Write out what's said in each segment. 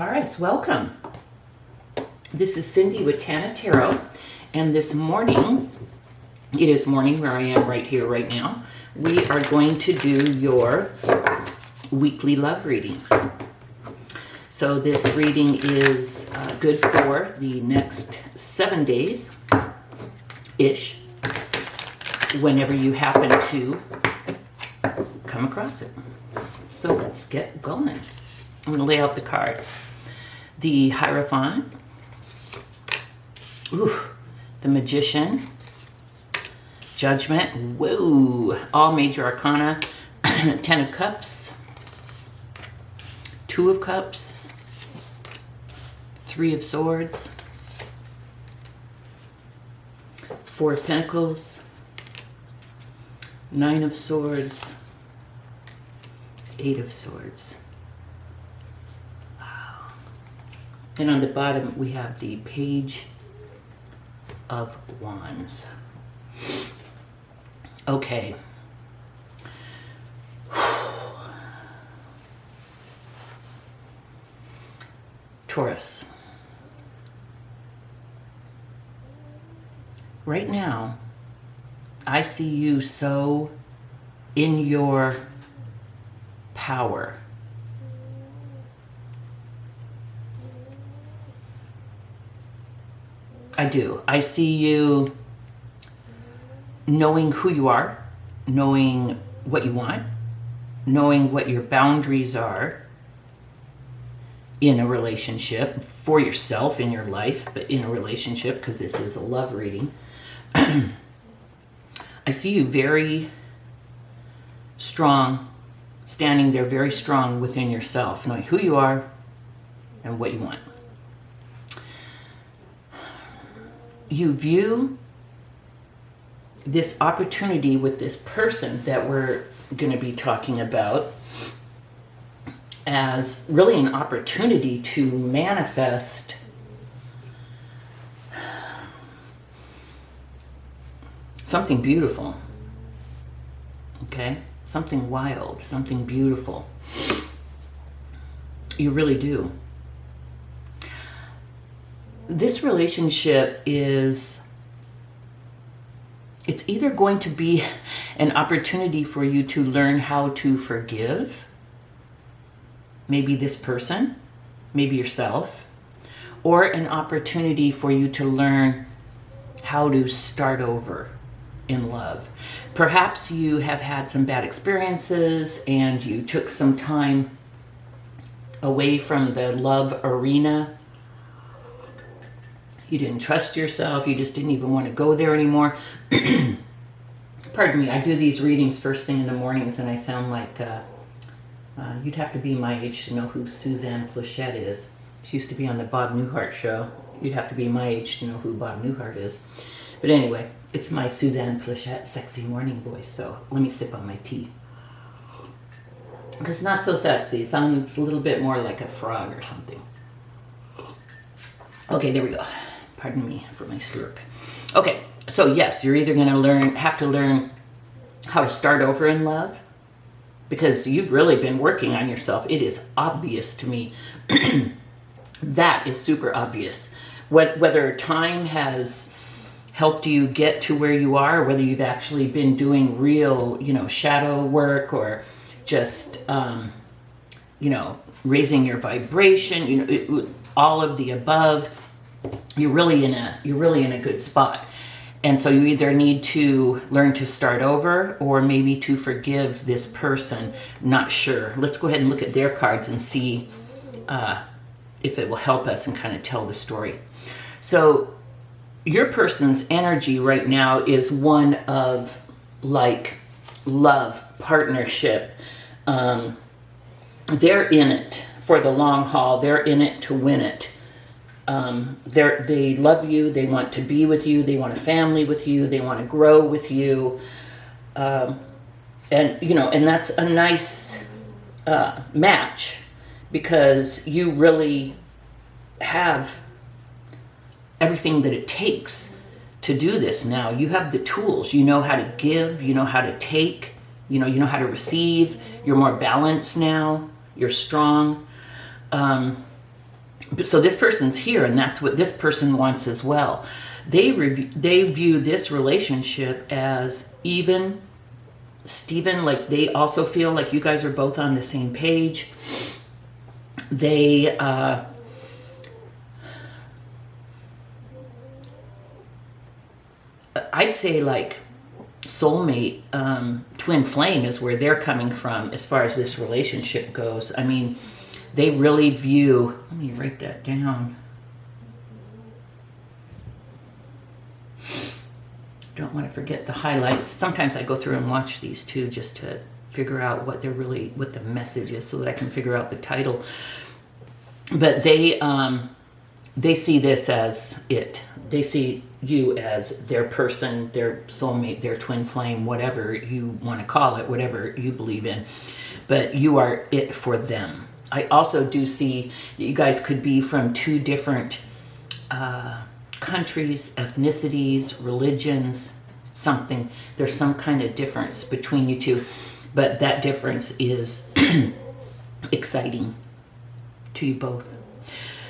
Taurus, welcome. This is Cindy with Tana Tarot, and this morning, it is morning where I am right here, right now, we are going to do your weekly love reading. So this reading is good for the next 7 days-ish, whenever you happen to come across it. So let's get going. I'm going to lay out the cards. The Hierophant, the Magician, Judgment, whoa, all major arcana, 10 of Cups, 2 of Cups, 3 of Swords, 4 of Pentacles, 9 of Swords, 8 of Swords. Wow. And on the bottom we have the Page of Wands. Okay. Taurus. Right now, I see you so in your power. I do. I see you knowing who you are, knowing what you want, knowing what your boundaries are in a relationship, for yourself in your life, but in a relationship, because this is a love reading. I see you very strong, standing there very strong within yourself, knowing who you are and what you want. You view this opportunity with this person that we're going to be talking about as really an opportunity to manifest something beautiful. Okay? Something wild, something beautiful. You really do. This relationship it's either going to be an opportunity for you to learn how to forgive, maybe this person, maybe yourself, or an opportunity for you to learn how to start over in love. Perhaps you have had some bad experiences and you took some time away from the love arena. You didn't trust yourself. You just didn't even want to go there anymore. Pardon me, I do these readings first thing in the mornings and I sound like, you'd have to be my age to know who Suzanne Plachette is. She used to be on the Bob Newhart show. You'd have to be my age to know who Bob Newhart is. But anyway, it's my Suzanne Plachette sexy morning voice, so let me sip on my tea. It's not so sexy. It sounds a little bit more like a frog or something. Okay, there we go. Pardon me for my slurp. Okay, so yes, you're either going to have to learn how to start over in love, because you've really been working on yourself. It is obvious to me. That is super obvious. Whether time has helped you get to where you are, or whether you've actually been doing real, shadow work, or just, raising your vibration, all of the above. You're really in a good spot. And so you either need to learn to start over or maybe to forgive this person. Not sure. Let's go ahead and look at their cards and see if it will help us and kind of tell the story. So your person's energy right now is one of like love, partnership. They're in it for the long haul. They're in it to win it. They love you. They want to be with you. They want a family with you. They want to grow with you. And that's a nice match, because you really have everything that it takes to do this now. You have the tools. You know how to give. You know how to take. You know how to receive. You're more balanced now. You're strong. So this person's here, and that's what this person wants as well. They view this relationship as even Steven, like they also feel like you guys are both on the same page. They I'd say like soulmate, twin flame is where they're coming from as far as this relationship goes. I mean, they really view, let me write that down. Don't want to forget the highlights. Sometimes I go through and watch these too, just to figure out what they're really, what the message is, so that I can figure out the title. But they see this as it. They see you as their person, their soulmate, their twin flame, whatever you want to call it, whatever you believe in. But you are it for them. I also do see that you guys could be from two different countries, ethnicities, religions, something. There's some kind of difference between you two, but that difference is exciting to you both.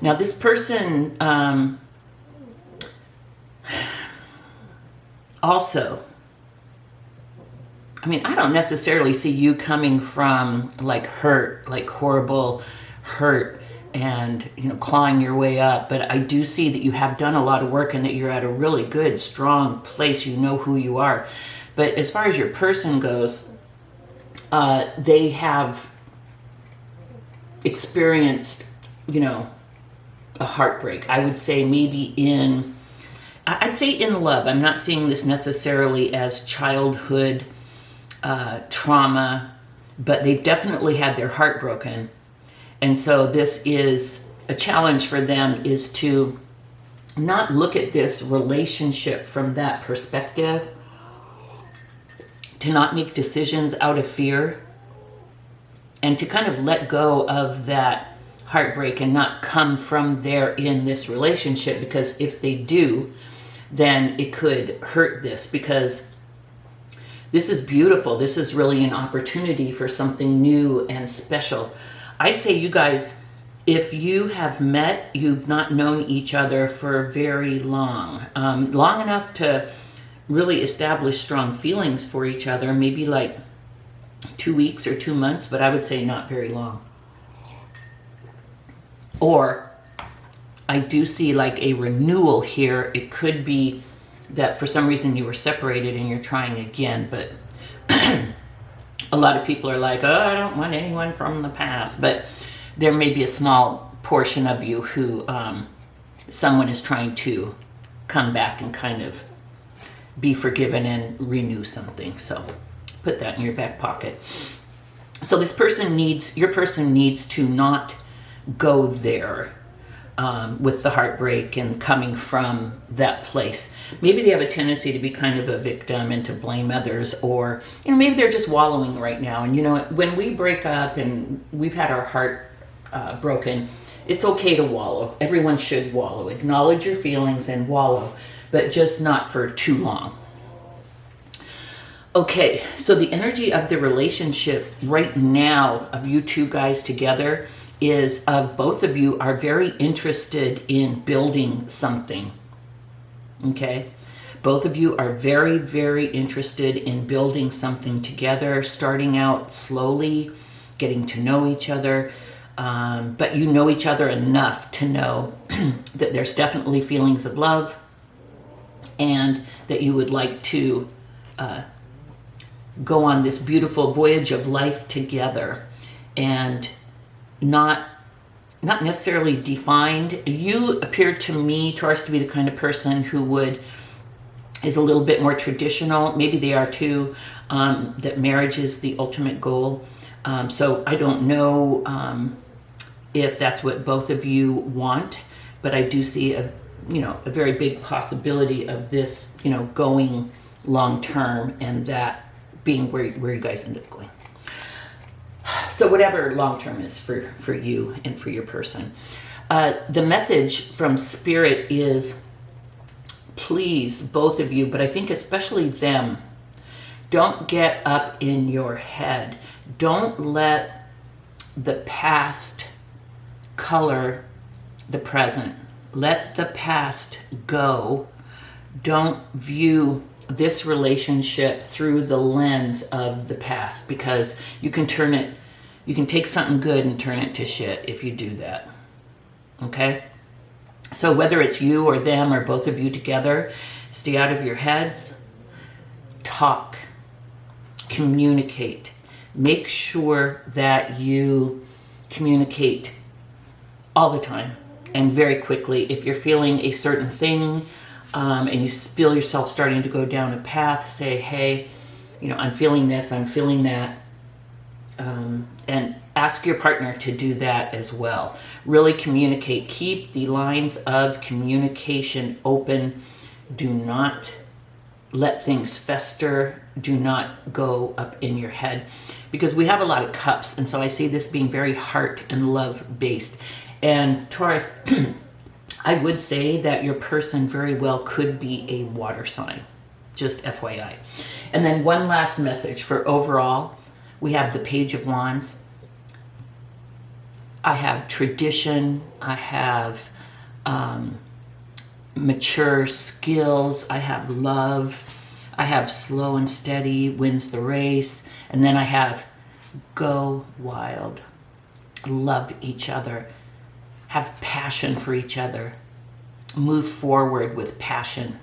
Now this person also, I mean, I don't necessarily see you coming from like hurt, like horrible hurt, and clawing your way up, but I do see that you have done a lot of work and that you're at a really good, strong place. You know who you are. But as far as your person goes, they have experienced, a heartbreak. I would say maybe I'd say in love. I'm not seeing this necessarily as childhood trauma, but they've definitely had their heart broken. And so this is a challenge for them, is to not look at this relationship from that perspective, to not make decisions out of fear, and to kind of let go of that heartbreak and not come from there in this relationship, because if they do, then it could hurt this, because this is beautiful. This is really an opportunity for something new and special. I'd say you guys, if you have met, you've not known each other for very long, long enough to really establish strong feelings for each other, maybe like 2 weeks or 2 months, but I would say not very long. Or I do see like a renewal here. It could be that for some reason you were separated and you're trying again, but a lot of people are like, oh, I don't want anyone from the past. But there may be a small portion of you who someone is trying to come back and kind of be forgiven and renew something. So put that in your back pocket. So this person your person needs to not go there with the heartbreak and coming from that place. Maybe they have a tendency to be kind of a victim and to blame others, or maybe they're just wallowing right now. And when we break up and we've had our heart broken, it's okay to wallow. Everyone should wallow. Acknowledge your feelings and wallow, but just not for too long. Okay, so the energy of the relationship right now of you two guys together is both of you are very interested in building something. Okay, both of you are very, very interested in building something together, starting out slowly, getting to know each other, but you know each other enough to know that there's definitely feelings of love, and that you would like to go on this beautiful voyage of life together, and not necessarily defined. You appear to me, Taurus, to be the kind of person who is a little bit more traditional. Maybe they are too, that marriage is the ultimate goal. So I don't know if that's what both of you want, but I do see a very big possibility of this, going long term, and that being where you guys end up going. So whatever long-term is for you and for your person. The message from Spirit is, please, both of you, but I think especially them, don't get up in your head. Don't let the past color the present. Let the past go. Don't view this relationship through the lens of the past, because you can take something good and turn it to shit if you do that. Okay? So whether it's you or them or both of you together, stay out of your heads. Talk. Communicate. Make sure that you communicate all the time and very quickly. If you're feeling a certain thing and you feel yourself starting to go down a path, say, hey, I'm feeling this, I'm feeling that. And ask your partner to do that as well. Really communicate. Keep the lines of communication open. Do not let things fester. Do not go up in your head, because we have a lot of cups. And so I see this being very heart and love based. And Taurus, I would say that your person very well could be a water sign, just FYI. And then one last message for overall, we have the Page of Wands. I have tradition. I have mature skills. I have love. I have slow and steady wins the race. And then I have go wild. Love each other. Have passion for each other. Move forward with passion.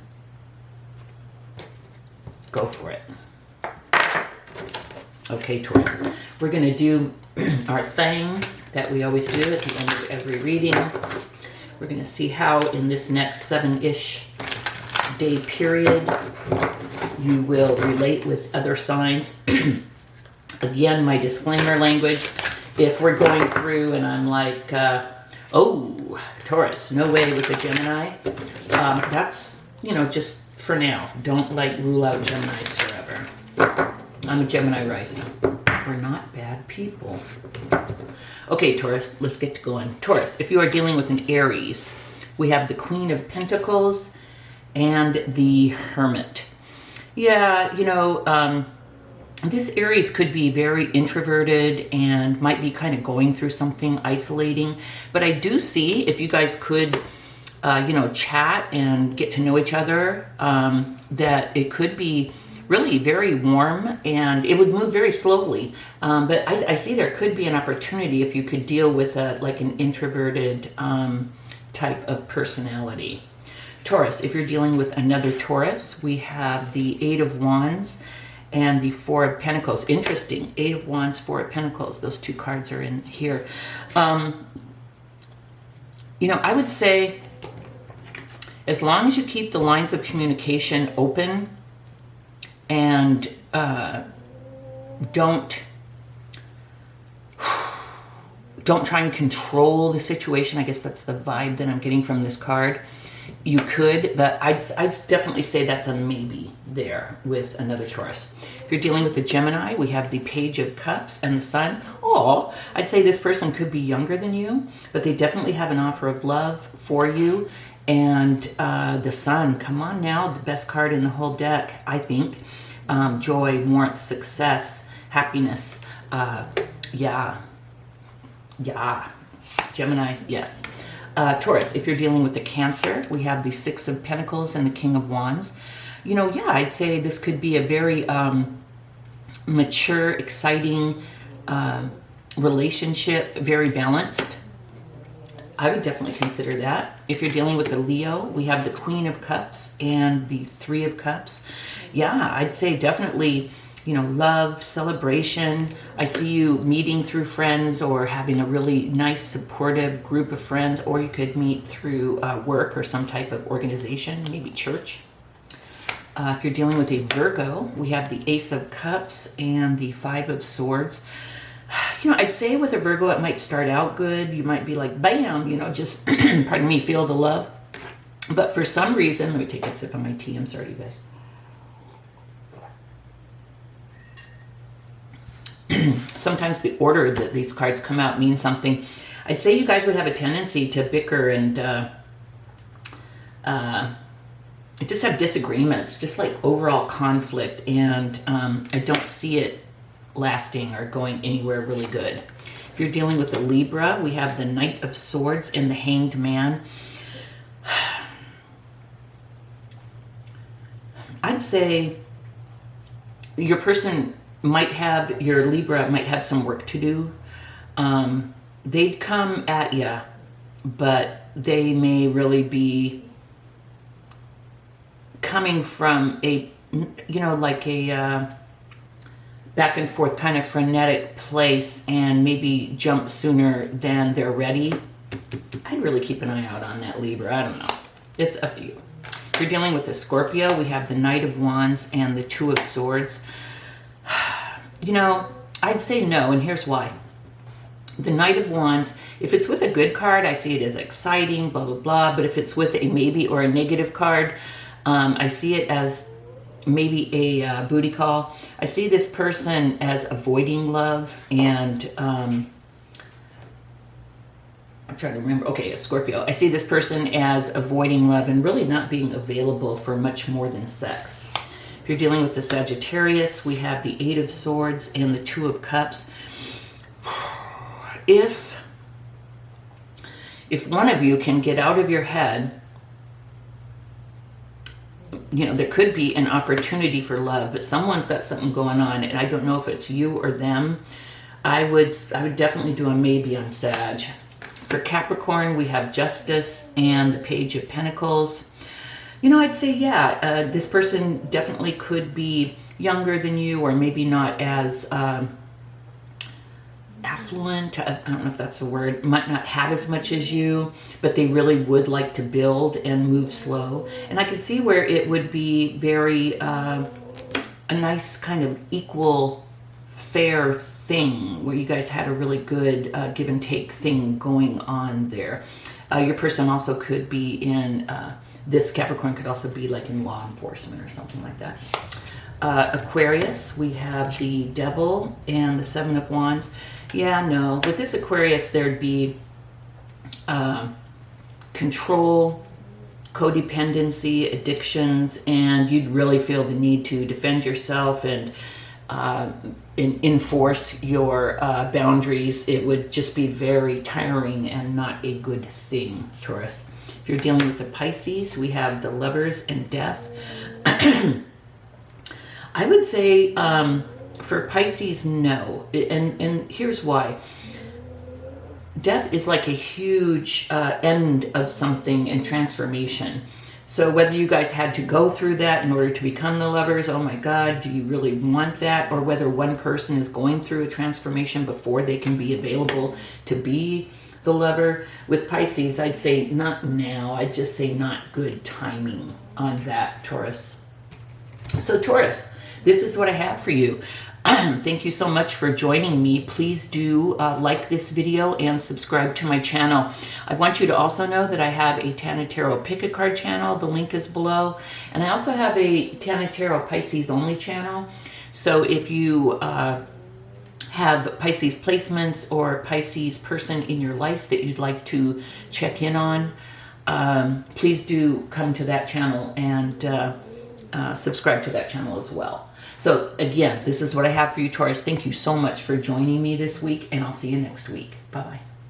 Go for it. Okay, Taurus. We're going to do our thing that we always do at the end of every reading. We're going to see how in this next 7-ish day period you will relate with other signs. Again, my disclaimer language. If we're going through and I'm like, oh, Taurus, no way with a Gemini, that's, just for now. Don't rule out Geminis forever. I'm a Gemini rising. We're not bad people. Okay, Taurus, let's get going. Taurus, if you are dealing with an Aries, we have the Queen of Pentacles and the Hermit. Yeah, this Aries could be very introverted and might be kind of going through something isolating. But I do see if you guys could, chat and get to know each other, that it could be really very warm, and it would move very slowly. But I see there could be an opportunity if you could deal with an introverted type of personality. Taurus, if you're dealing with another Taurus, we have the 8 of Wands and the 4 of Pentacles. Interesting. 8 of Wands, 4 of Pentacles. Those two cards are in here. I would say as long as you keep the lines of communication open and don't try and control the situation. I guess that's the vibe that I'm getting from this card. You could, but I'd definitely say that's a maybe there with another Taurus. If you're dealing with a Gemini, we have the Page of Cups and the Sun. Oh, I'd say this person could be younger than you, but they definitely have an offer of love for you. And the Sun, come on now, the best card in the whole deck, I think. Joy, warmth, success, happiness. Yeah. Gemini, yes. Taurus, if you're dealing with the Cancer, we have the 6 of Pentacles and the King of Wands. I'd say this could be a very mature, exciting relationship, very balanced. I would definitely consider that. If you're dealing with a Leo, we have the Queen of Cups and the 3 of Cups. Yeah, I'd say definitely, love, celebration. I see you meeting through friends or having a really nice, supportive group of friends, or you could meet through work or some type of organization, maybe church. If you're dealing with a Virgo, we have the Ace of Cups and the 5 of Swords. I'd say with a Virgo, it might start out good. You might be like, bam, just, pardon me, feel the love. But for some reason, let me take a sip of my tea. I'm sorry, you guys. Sometimes the order that these cards come out means something. I'd say you guys would have a tendency to bicker and just have disagreements, just like overall conflict. And I don't see it lasting or going anywhere really good. If If you're dealing with the Libra, we have the Knight of Swords and the Hanged Man. I'd say your person might have, your Libra might have some work to do. They'd come at you, but they may really be coming from a, you know, like a back and forth kind of frenetic place and maybe jump sooner than they're ready. I'd really keep an eye out on that, Libra. I don't know. It's up to you. If you're dealing with a Scorpio, we have the Knight of Wands and the Two of Swords. You know, I'd say no, and here's why. The Knight of Wands, if it's with a good card, I see it as exciting, blah, blah, blah. But if it's with a maybe or a negative card, I see it as maybe a booty call. I see this person as avoiding love, and I'm trying to remember. Okay, a Scorpio. I see this person as avoiding love and really not being available for much more than sex. If you're dealing with the Sagittarius, we have the Eight of Swords and the Two of Cups. If one of you can get out of your head, you know, there could be an opportunity for love, but someone's got something going on, and I don't know if it's you or them. I would definitely do a maybe on Sag. For Capricorn, we have Justice and the Page of Pentacles. You know, I'd say, yeah, this person definitely could be younger than you, or maybe not as affluent. I don't know if that's a word. Might not have as much as you, but they really would like to build and move slow. And I could see where it would be very a nice kind of equal, fair thing, where you guys had a really good give and take thing going on there. Your person also could be in, this Capricorn could also be like in law enforcement or something like that. Aquarius, we have the Devil and the Seven of Wands. Yeah, no, with this Aquarius, there'd be control, codependency, addictions, and you'd really feel the need to defend yourself and enforce your boundaries. It would just be very tiring and not a good thing, Taurus. If you're dealing with the Pisces, we have the Lovers and Death. I would say for Pisces, no. And here's why. Death is like a huge end of something and transformation. So whether you guys had to go through that in order to become the lovers, oh my God, do you really want that? Or whether one person is going through a transformation before they can be available to be the lover. With Pisces, I'd say not now. I'd just say not good timing on that, Taurus. So Taurus, this is what I have for you. Thank you so much for joining me. Please do like this video and subscribe to my channel. I want you to also know that I have a Tana Tarot Pick a Card channel. The link is below. And I also have a Tana Tarot Pisces only channel. So if you have Pisces placements or Pisces person in your life that you'd like to check in on, please do come to that channel and subscribe to that channel as well. So again, this is what I have for you, Taurus. Thank you so much for joining me this week, and I'll see you next week. Bye-bye.